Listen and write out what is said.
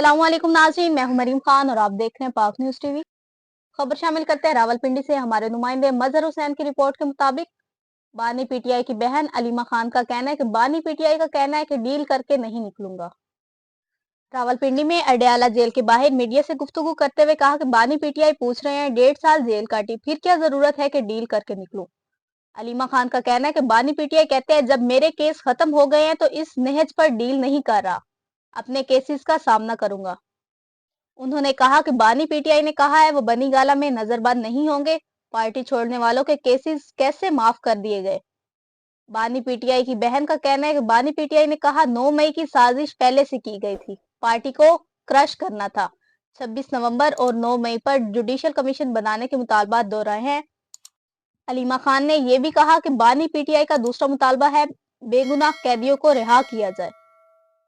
अस्सलाम वालेकुम नाज़रीन, मैं हूं मरीम खान और आप देख रहे हैं पाक न्यूज टीवी। खबर शामिल करते हैं रावलपिंडी से। हमारे नुमाइंदे मजहर हुसैन की रिपोर्ट के मुताबिक बानी पीटीआई की बहन अलीमा खान का कहना है कि बानी पीटीआई का कहना है कि डील करके नहीं निकलूंगा। रावलपिंडी में अडयाला जेल के बाहर मीडिया से गुफ्तगू करते हुए कहा कि बानी पीटीआई पूछ रहे हैं 1.5 साल जेल काटी, फिर क्या जरूरत है कि डील करके निकलूं। अलीमा खान का कहना है कि बानी पीटीआई कहते हैं जब मेरे केस खत्म हो गए हैं तो इस नहज पर डील नहीं कर रहा, अपने केसेस का सामना करूंगा। उन्होंने कहा कि बानी पीटीआई ने कहा है वो बनी गाला में नजरबंद नहीं होंगे। पार्टी छोड़ने वालों के केसेस कैसे माफ कर दिए गए। बानी पीटीआई की बहन का कहना है कि बानी पीटीआई ने कहा 9 मई की साजिश पहले से की गई थी, पार्टी को क्रश करना था। 26 नवंबर और 9 मई पर जुडिशल कमीशन बनाने के मुतालबात दोहराए हैं। अलीमा खान ने यह भी कहा कि बानी पीटीआई का दूसरा मुतालबा है बेगुनाह कैदियों को रिहा किया जाए।